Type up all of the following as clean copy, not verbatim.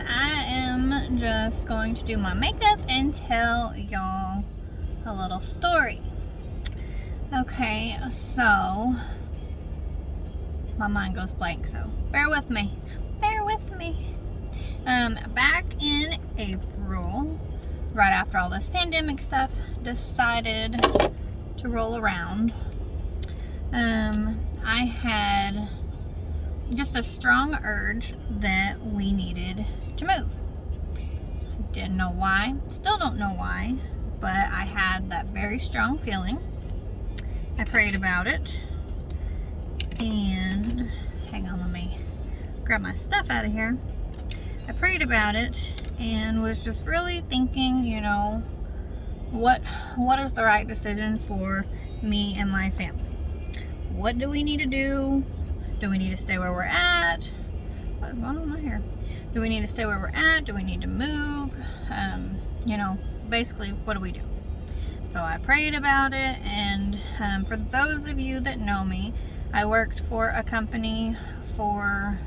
I am just going to do my makeup and tell y'all a little story. Okay, so my mind goes blank, so bear with me. Back in April, right after all this pandemic stuff decided to roll around, I had just a strong urge that we needed to move. Didn't know why, still don't know why, but I had that very strong feeling. I prayed about it, and hang on, let me grab my stuff out of here. I prayed about it and was just really thinking, you know, what is the right decision for me and my family? What do we need to do? Do we need to stay where we're at? What's going on here? Do we need to stay where we're at? Do we need to move? You know, basically, what do we do? So I prayed about it, and for those of you that know me, I worked for a company for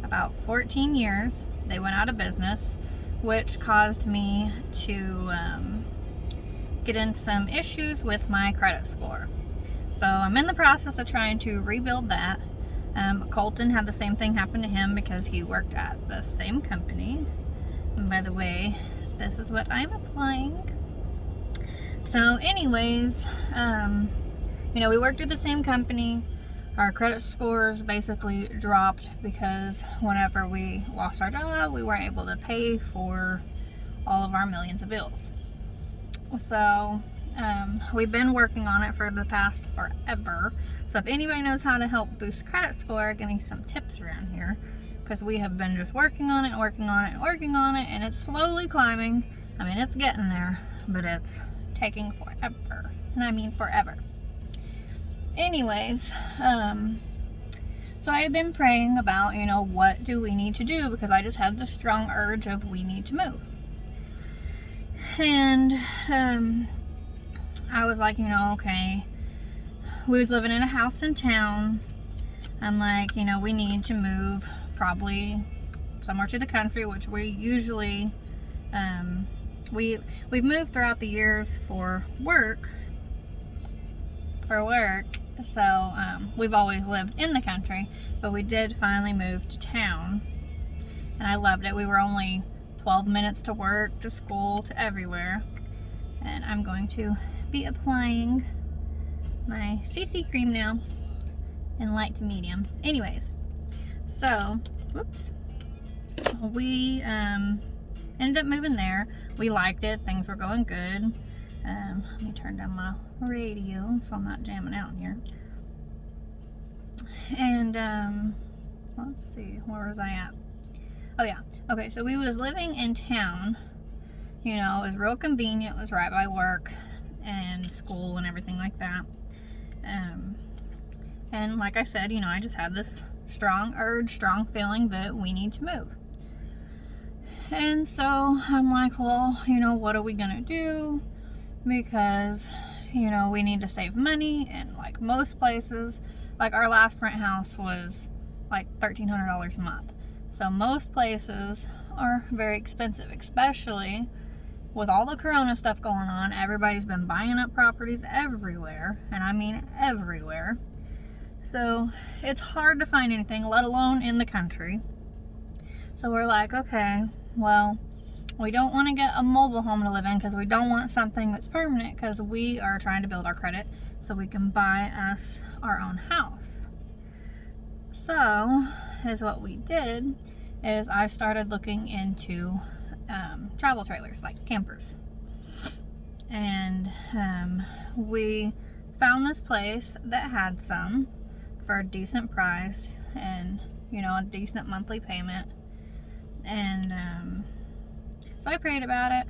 about 14 years. They went out of business, which caused me to get in some issues with my credit score. So I'm in the process of trying to rebuild that. Colton had the same thing happen to him because he worked at the same company. And by the way, this is what I'm applying. So anyways, you know, we worked at the same company. Our credit scores basically dropped because whenever we lost our job, we weren't able to pay for all of our millions of bills. So we've been working on it for the past forever. So if anybody knows how to help boost credit score, give me some tips around here, because we have been just working on it, and it's slowly climbing. I mean, it's getting there, but it's taking forever, and I mean forever. Anyways, so I've been praying about, you know, what do we need to do, because I just had the strong urge of we need to move. And I was like, you know, okay, we was living in a house in town. I'm like, you know, we need to move probably somewhere to the country, which we usually, we've moved throughout the years for work. So we've always lived in the country, but we did finally move to town, and I loved it. We were only 12 minutes to work, to school, to everywhere. And I'm going to be applying my CC cream now in light to medium. Anyways, so we ended up moving there. We liked it. Things were going good. Let me turn down my radio so I'm not jamming out in here. And let's see, where was I at? Oh yeah, okay, so we was living in town. You know, it was real convenient. It was right by work and school and everything like that. And like I said, you know, I just had this strong urge, strong feeling that we need to move. And so I'm like, well, you know, what are we gonna do? Because, you know, we need to save money, and like most places, like our last rent house was like $1,300 a month. So most places are very expensive, especially with all the corona stuff going on. Everybody's been buying up properties everywhere, and I mean everywhere. So it's hard to find anything, let alone in the country. So we're like, okay, well, we don't want to get a mobile home to live in, because we don't want something that's permanent, because we are trying to build our credit so we can buy us our own house. So is what we did is I started looking into travel trailers, like campers. And we found this place that had some for a decent price, and, you know, a decent monthly payment. And so I prayed about it,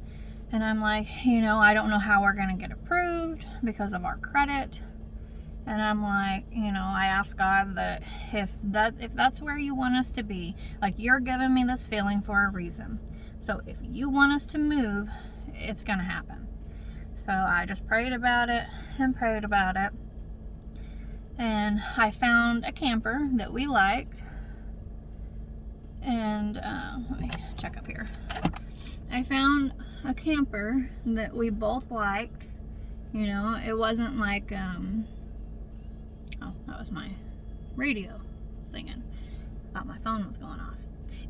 and I'm like, you know, I don't know how we're gonna get approved because of our credit. And I'm like, you know, I asked God that if that's where you want us to be, like, you're giving me this feeling for a reason. So if you want us to move, it's gonna happen. So I just prayed about it and prayed about it. And I found a camper that we liked. And let me check up here. I found a camper that we both liked. You know, it wasn't like, oh, that was my radio singing. Thought my phone was going off.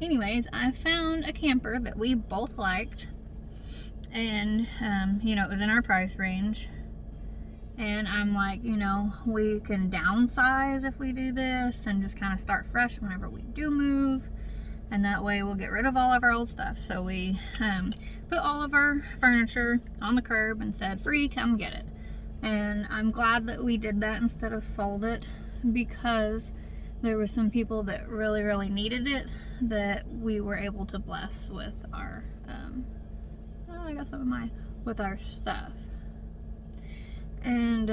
Anyways, I found a camper that we both liked. And, you know, it was in our price range. And I'm like, you know, we can downsize if we do this and just kind of start fresh whenever we do move. And that way we'll get rid of all of our old stuff. So we put all of our furniture on the curb and said, free, come get it. And I'm glad that we did that instead of sold it, because there were some people that really, really needed it that we were able to bless with our, I got some of mine, with our stuff. And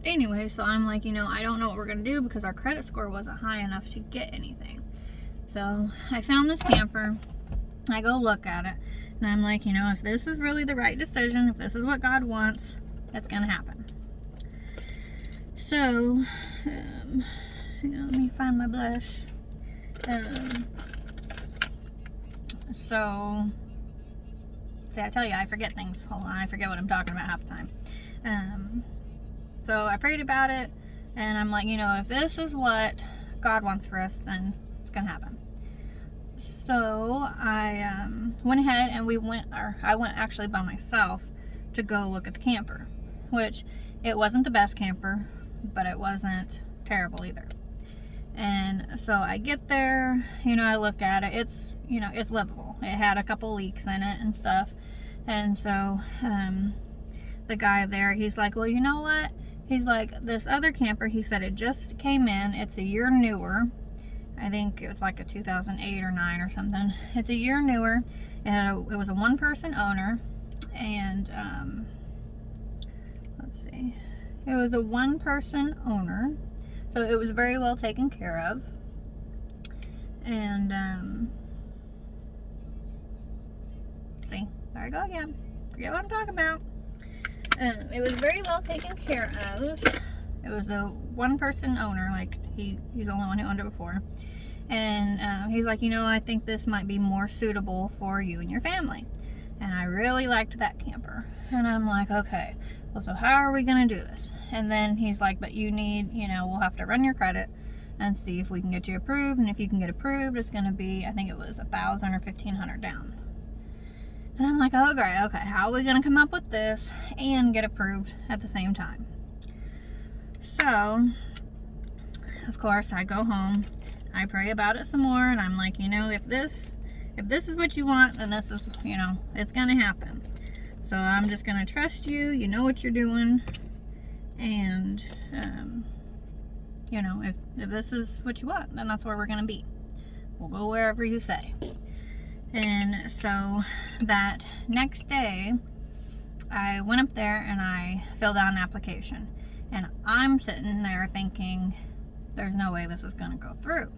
anyway, so I'm like, you know, I don't know what we're gonna do because our credit score wasn't high enough to get anything. So I found this camper. I go look at it, and I'm like, you know, if this is really the right decision, if this is what God wants, it's gonna happen. So, hang on, let me find my blush. So, see, I tell you, I forget things. Hold on, I forget what I'm talking about half the time. So I prayed about it, and I'm like, you know, if this is what God wants for us, then it's gonna happen. So I went ahead and I went actually by myself to go look at the camper, which it wasn't the best camper, but it wasn't terrible either. And so I get there, you know, I look at it, it's, you know, it's livable. It had a couple leaks in it and stuff. And so the guy there, he's like, well, you know what? He's like, this other camper, he said it just came in. It's a year newer. I think it was like a 2008 or 9 or something. It's a year newer. It was a one-person owner. And, let's see. It was a one-person owner. So it was very well taken care of. And, see, there I go again. Forget what I'm talking about. It was very well taken care of. It was a one-person owner, like he's the only one who owned it before. And he's like, you know, I think this might be more suitable for you and your family. And I really liked that camper. And I'm like, okay, well, so how are we gonna do this? And then he's like, but you need, you know, we'll have to run your credit and see if we can get you approved. And if you can get approved, it's gonna be, I think it was $1,000 or $1,500 down. And I'm like, oh, great, okay, how are we gonna come up with this and get approved at the same time? So, of course, I go home, I pray about it some more, and I'm like, you know, if this is what you want, then this is, you know, it's gonna happen. So I'm just gonna trust you, you know what you're doing, and, you know, if this is what you want, then that's where we're gonna be. We'll go wherever you say. And so that next day, I went up there and I filled out an application. And I'm sitting there thinking, there's no way this is going to go through.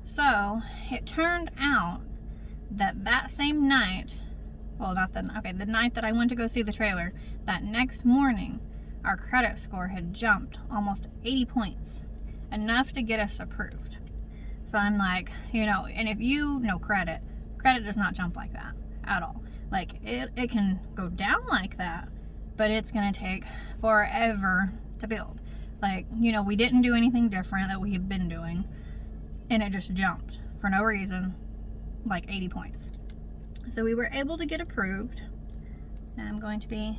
So it turned out that same night, well, the night that I went to go see the trailer, that next morning, our credit score had jumped almost 80 points, enough to get us approved. So I'm like, you know, and if you know credit does not jump like that at all. Like, it can go down like that, but it's gonna take forever to build. Like, you know, we didn't do anything different that we have been doing, and it just jumped for no reason, like 80 points. So we were able to get approved, and I'm going to be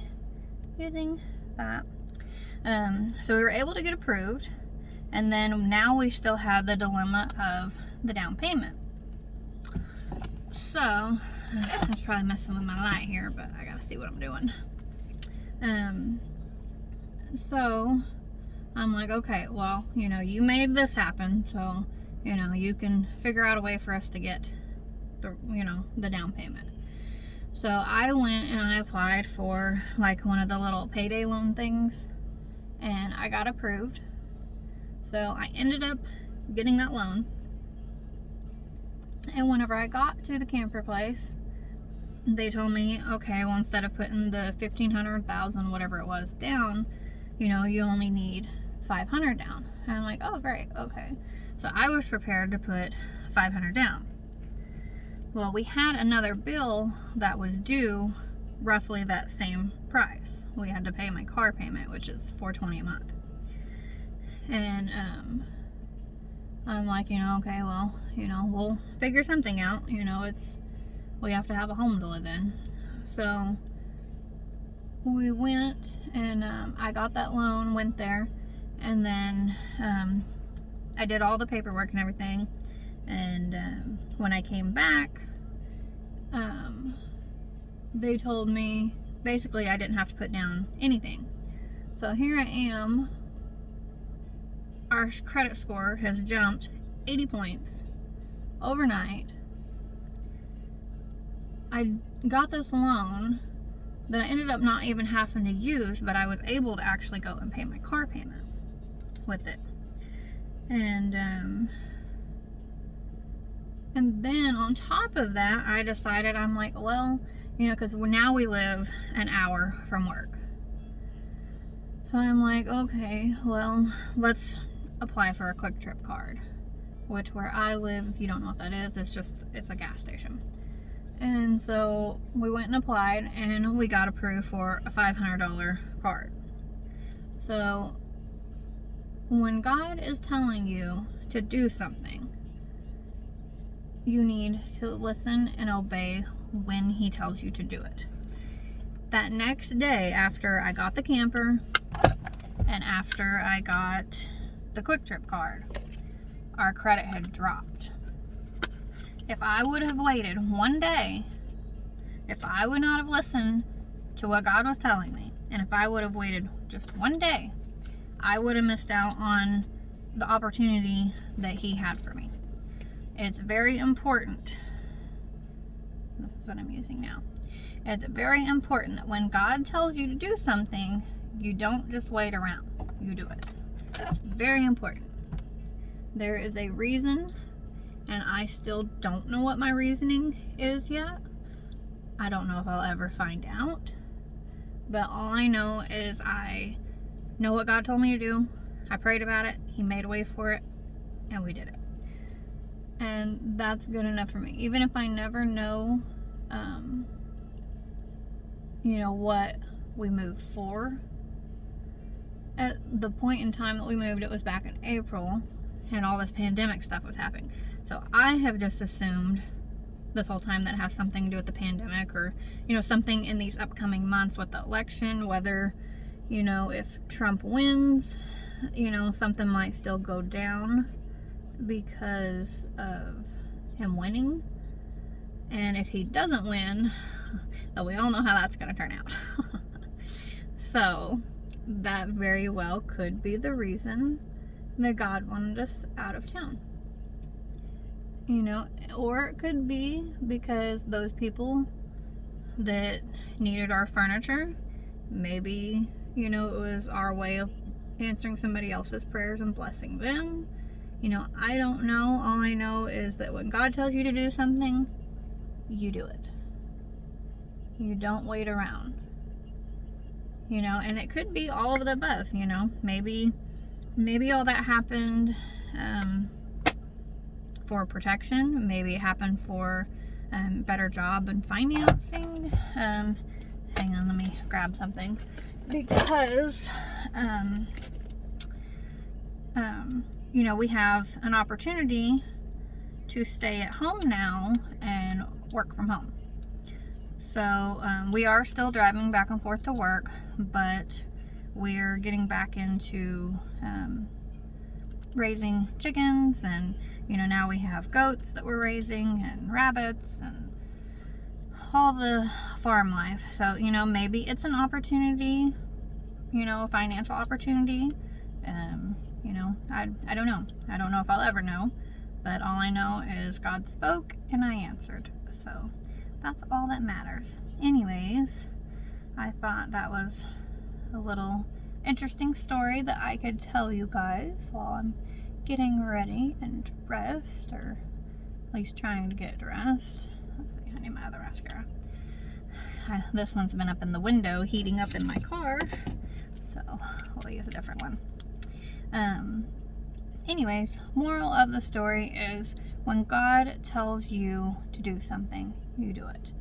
using that. So we were able to get approved, and then now we still have the dilemma of the down payment. So, I'm probably messing with my light here, but I gotta see what I'm doing. So, I'm like, okay, well, you know, you made this happen, so, you know, you can figure out a way for us to get the, you know, the down payment. So I went and I applied for like one of the little payday loan things, and I got approved. So I ended up getting that loan. And whenever I got to the camper place, they told me, okay, well, instead of putting the $1,500, $1,000, whatever it was down, you know, you only need $500 down. And I'm like, oh, great, okay. So I was prepared to put $500 down. Well, we had another bill that was due roughly that same price. We had to pay my car payment, which is $420 a month. And I'm like, okay, well, we'll figure something out. We have to have a home to live in. So we went and I got that loan, went there, and then I did all the paperwork and everything. And when I came back, they told me basically I didn't have to put down anything. So here I am. Our credit score has jumped 80 points overnight. I got this loan that I ended up not even having to use, but I was able to actually go and pay my car payment with it. And then on top of that, I decided, I'm like, well, because now we live an hour from work. So I'm like, okay, well, let's apply for a Quick Trip card, which where I live, if you don't know what that is, it's a gas station. And so we went and applied, and we got approved for a $500 card. So when God is telling you to do something, you need to listen and obey when he tells you to do it. That next day, after I got the camper and after I got the Quick Trip card, our credit had dropped. If I would have waited one day, if I would not have listened to what God was telling me, and if I would have waited just one day, I would have missed out on the opportunity that he had for me. It's very important. This is what I'm using now. It's very important that when God tells you to do something, you don't just wait around. You do it. It's very important. There is a reason, and I still don't know what my reasoning is yet. I don't know if I'll ever find out. But all I know is I know what God told me to do. I prayed about it. He made a way for it, and we did it. And that's good enough for me. Even if I never know, what we moved for. At the point in time that we moved, it was back in April, and all this pandemic stuff was happening. So I have just assumed this whole time that has something to do with the pandemic, or, something in these upcoming months with the election, whether, if Trump wins, something might still go down because of him winning. And if he doesn't win, then we all know how that's going to turn out. So that very well could be the reason that God wanted us out of town. Or it could be because those people that needed our furniture, maybe, it was our way of answering somebody else's prayers and blessing them. I don't know. All I know is that when God tells you to do something, you do it. You don't wait around. And it could be all of the above, maybe all that happened for protection. Maybe it happened for better job and financing. Hang on, let me grab something. Because, we have an opportunity to stay at home now and work from home. So we are still driving back and forth to work, but we're getting back into raising chickens, and now we have goats that we're raising, and rabbits, and all the farm life. So maybe it's an opportunity, a financial opportunity. I don't know. I don't know if I'll ever know, but all I know is God spoke and I answered. So that's all that matters. Anyways, I thought that was a little interesting story that I could tell you guys while I'm getting ready and dressed, or at least trying to get dressed. Let's see, I need my other mascara. This one's been up in the window heating up in my car, so we'll use a different one. Anyways, moral of the story is When God tells you to do something, you do it.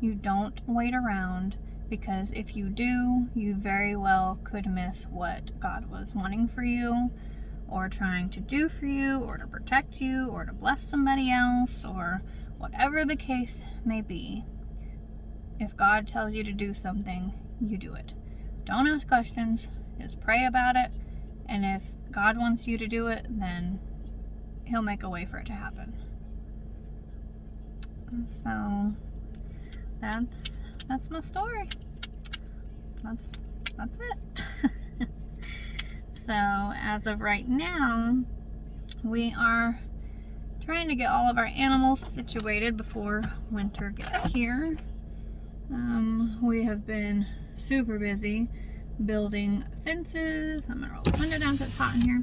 You don't wait around, because if you do, you very well could miss what God was wanting for you, or trying to do for you, or to protect you, or to bless somebody else, or whatever the case may be. If God tells you to do something, you do it. Don't ask questions, just pray about it, and if God wants you to do it, then He'll make a way for it to happen. So that's my story. That's it. So as of right now, we are trying to get all of our animals situated before winter gets here. We have been super busy building fences. I'm gonna roll this window down because it's hot in here.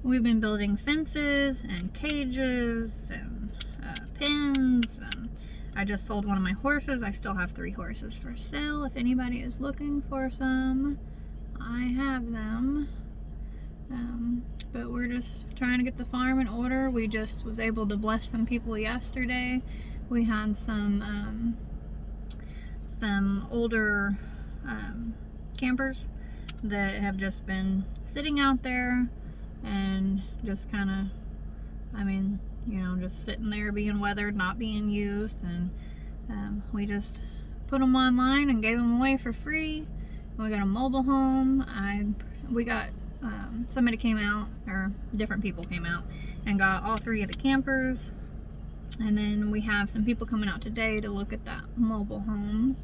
We've been building fences and cages and pens. I just sold one of my horses. I still have 3 horses for sale. If anybody is looking for some, I have them. But we're just trying to get the farm in order. We just was able to bless some people yesterday. We had some older campers that have just been sitting out there and just kind of, just sitting there being weathered, not being used, and we just put them online and gave them away for free. We got a mobile home. Somebody came out, or different people came out and got all 3 of the campers, and then we have some people coming out today to look at that mobile home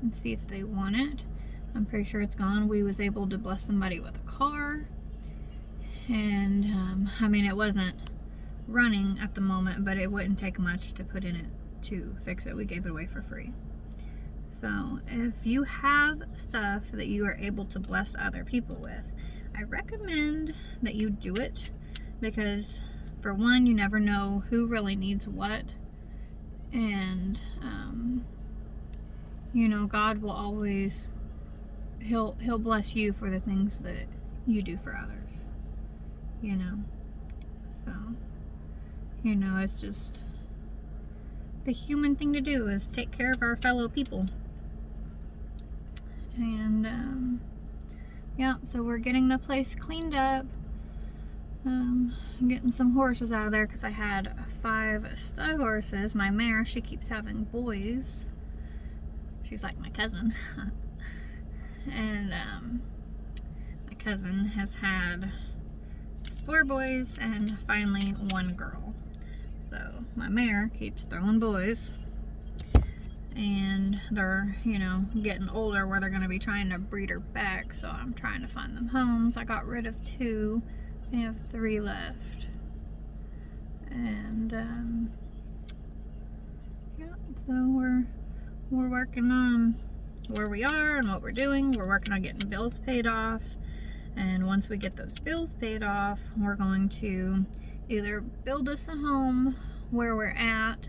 and see if they want it. I'm pretty sure it's gone. We was able to bless somebody with a car, and it wasn't running at the moment, but it wouldn't take much to put in it to fix it. We gave it away for free. So if you have stuff that you are able to bless other people with, I recommend that you do it, because for one, you never know who really needs what, and God will always he'll bless you for the things that you do for others, so it's just the human thing to do, is take care of our fellow people. And yeah, so we're getting the place cleaned up. I'm getting some horses out of there because I had 5 stud horses. My mare, she keeps having boys. She's like my cousin. And my cousin has had 4 boys and finally 1 girl. So my mare keeps throwing boys, and they're getting older where they're going to be trying to breed her back, so I'm trying to find them homes. I got rid of 2. I have 3 left, and yeah, so we're working on where we are and what we're doing. We're working on getting bills paid off, and once we get those bills paid off, we're going to either build us a home where we're at,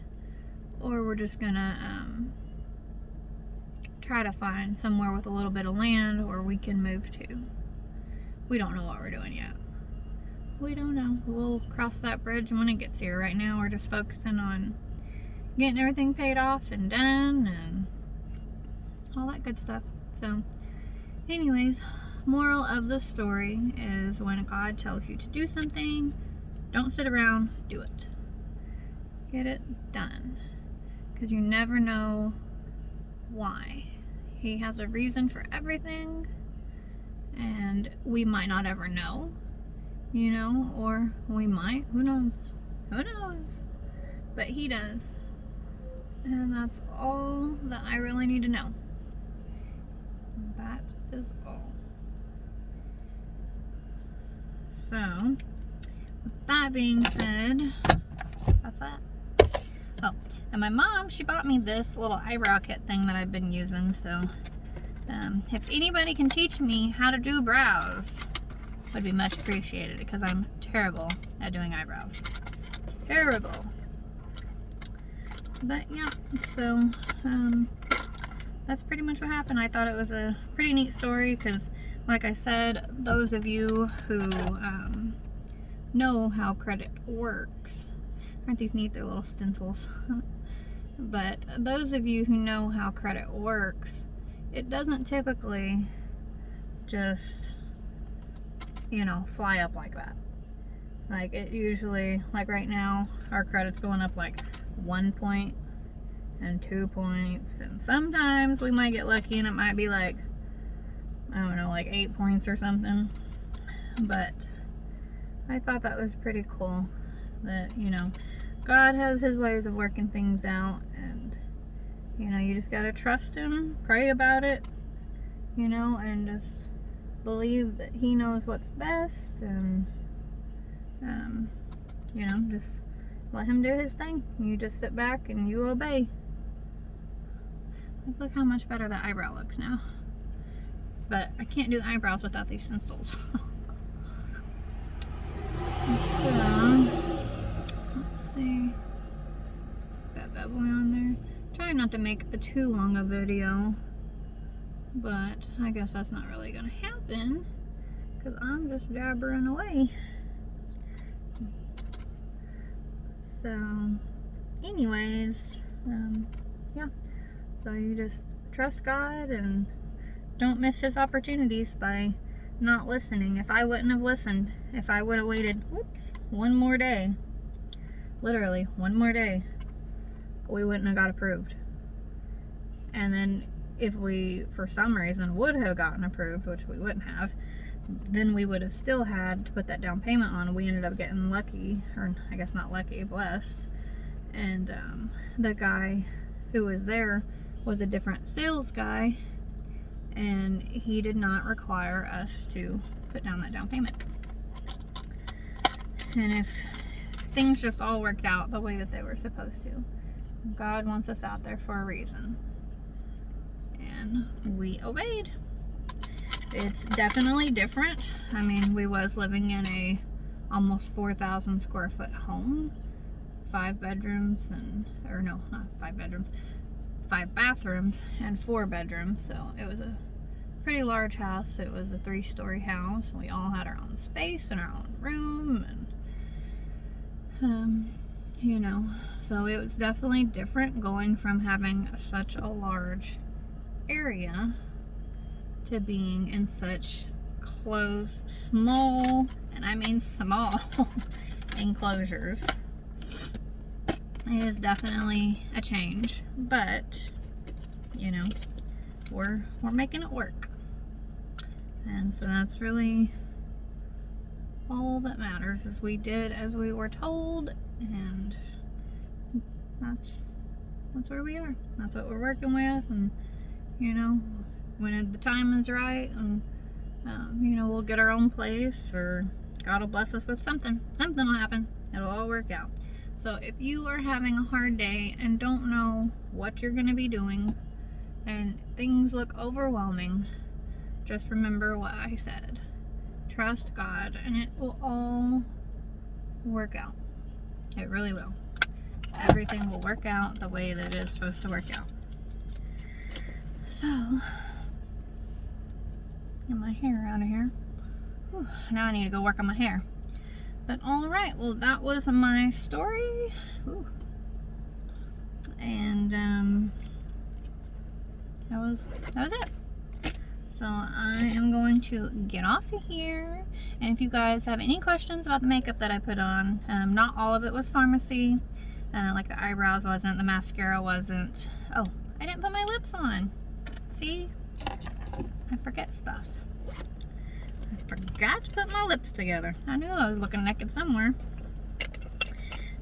or we're just gonna try to find somewhere with a little bit of land where we can move to. We don't know what we're doing yet. We don't know. We'll cross that bridge when it gets here. Right now we're just focusing on getting everything paid off and done and all that good stuff. So anyways, moral of the story is, when God tells you to do something, don't sit around, do it. Get it done, because you never know why. He has a reason for everything, and we might not ever know, or we might. Who knows? But He does, and that's all that I really need to know. That is all. So with that being said, that's that. Oh, and my mom, she bought me this little eyebrow kit thing that I've been using, so if anybody can teach me how to do brows, would be much appreciated, because I'm terrible at doing eyebrows. Terrible. But yeah, so that's pretty much what happened. I thought it was a pretty neat story, because like I said, those of you who know how credit works. Aren't these neat? They're little stencils. But those of you who know how credit works, it doesn't typically just, you know, fly up like that. Like, it usually, like right now, our credit's going up like 1 point and 2 points, and sometimes we might get lucky and it might be like, I don't know, like 8 points or something. But I thought that was pretty cool that, you know, God has his ways of working things out, and, you know, you just gotta trust him, pray about it, you know, and just believe that he knows what's best, and you know, just let him do his thing. You just sit back and you obey. Look how much better the eyebrow looks now. But I can't do the eyebrows without these stencils. So, let's see. Stick that bad boy on there. Try not to make a too long a video, but I guess that's not really gonna happen because I'm just jabbering away. So, anyways, yeah. So you just trust God and don't miss his opportunities by not listening. If I wouldn't have listened, if I would have waited, one more day, literally one more day, we wouldn't have got approved. And then if we, for some reason, would have gotten approved, which we wouldn't have, then we would have still had to put that down payment on. We ended up getting lucky, or I guess not lucky, blessed. And the guy who was there was a different sales guy, and he did not require us to put down that down payment. And if things just all worked out the way that they were supposed to, God wants us out there for a reason. And we obeyed. It's definitely different. I mean, we was living in a almost 4,000 square foot home, 5 bedrooms and, or no, not 5 bedrooms, 5 bathrooms and 4 bedrooms. So it was a pretty large house. It was a 3-story house. We all had our own space and our own room, and you know, so it was definitely different going from having such a large area to being in such closed, small, and I mean small, enclosures. It is definitely a change, but you know, we're making it work, and so that's really all that matters. Is we did as we were told, and that's where we are. That's what we're working with, and you know, when the time is right, and you know, we'll get our own place, or God will bless us with something. Something will happen. It'll all work out. So if you are having a hard day and don't know what you're going to be doing, and things look overwhelming, just remember what I said. Trust God, and it will all work out. It really will. Everything will work out the way that it is supposed to work out. So, get my hair out of here. Whew, now I need to go work on my hair. But alright, well, that was my story. Ooh. And that was it. So I am going to get off of here. And if you guys have any questions about the makeup that I put on, not all of it was Farmasi. Like the eyebrows wasn't, the mascara wasn't. Oh, I didn't put my lips on. See? I forget stuff. I forgot to put my lips together. I knew I was looking naked somewhere.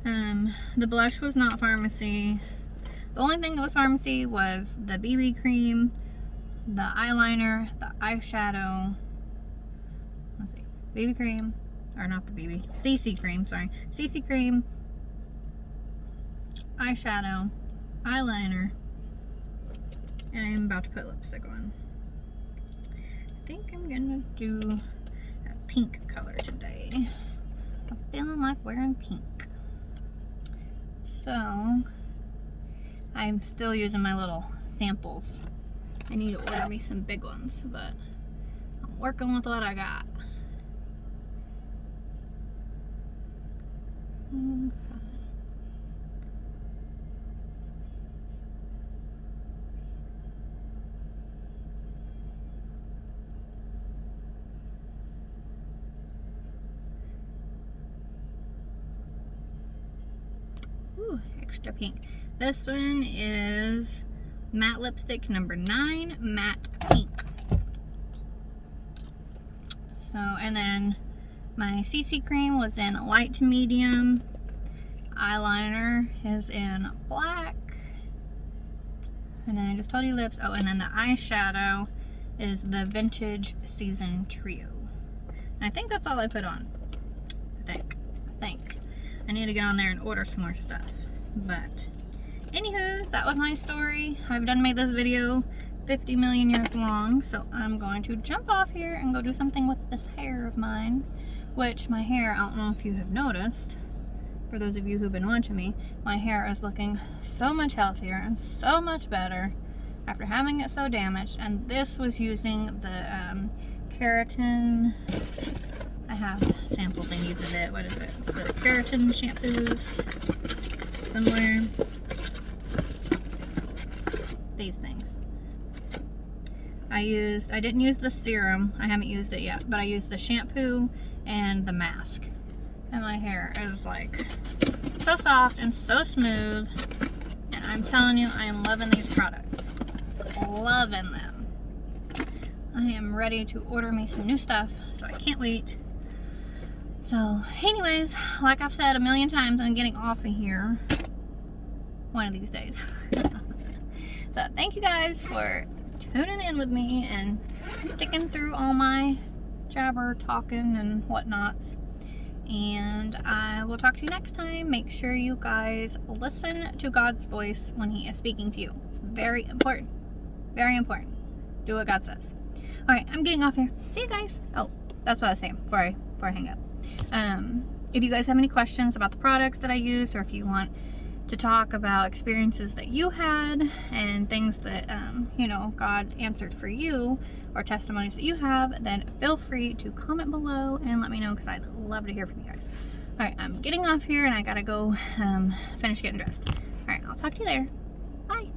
The blush was not Farmasi. The only thing that was Farmasi was the BB cream, the eyeliner, the eyeshadow. Let's see. BB cream, or not the BB, CC cream, sorry. CC cream, eyeshadow, eyeliner, and I'm about to put lipstick on. I think I'm gonna do a pink color today. I'm feeling like wearing pink. So, I'm still using my little samples. I need to order me some big ones, but I'm working with what I got. Ooh, extra pink. This one is matte lipstick number 9, matte pink. So, and then my CC cream was in light to medium. Eyeliner is in black. And then I just told you lips. Oh, and then the eyeshadow is the Vintage Season Trio. And I think that's all I put on. I think. I need to get on there and order some more stuff. But, anywho, that was my story. I've done made this video 50 million years long, so I'm going to jump off here and go do something with this hair of mine. Which, my hair, I don't know if you have noticed, for those of you who've been watching me, my hair is looking so much healthier and so much better after having it so damaged. And this was using the keratin. I have sample thingies of it. What is it? It's the keratin shampoos somewhere. These things. I didn't use the serum. I haven't used it yet, but I used the shampoo and the mask. And my hair is like so soft and so smooth. And I'm telling you, I am loving these products. Loving them. I am ready to order me some new stuff, so I can't wait. So, anyways, like I've said a million times, I'm getting off of here one of these days. So, thank you guys for tuning in with me and sticking through all my jabber talking and whatnots. And I will talk to you next time. Make sure you guys listen to God's voice when He is speaking to you. It's very important. Very important. Do what God says. Alright, I'm getting off here. See you guys. Oh, that's what I was saying before I hang up. If you guys have any questions about the products that I use, or if you want to talk about experiences that you had and things that, you know, God answered for you, or testimonies that you have, then feel free to comment below and let me know, because I'd love to hear from you guys. Alright, I'm getting off here and I gotta go finish getting dressed. Alright, I'll talk to you later. Bye.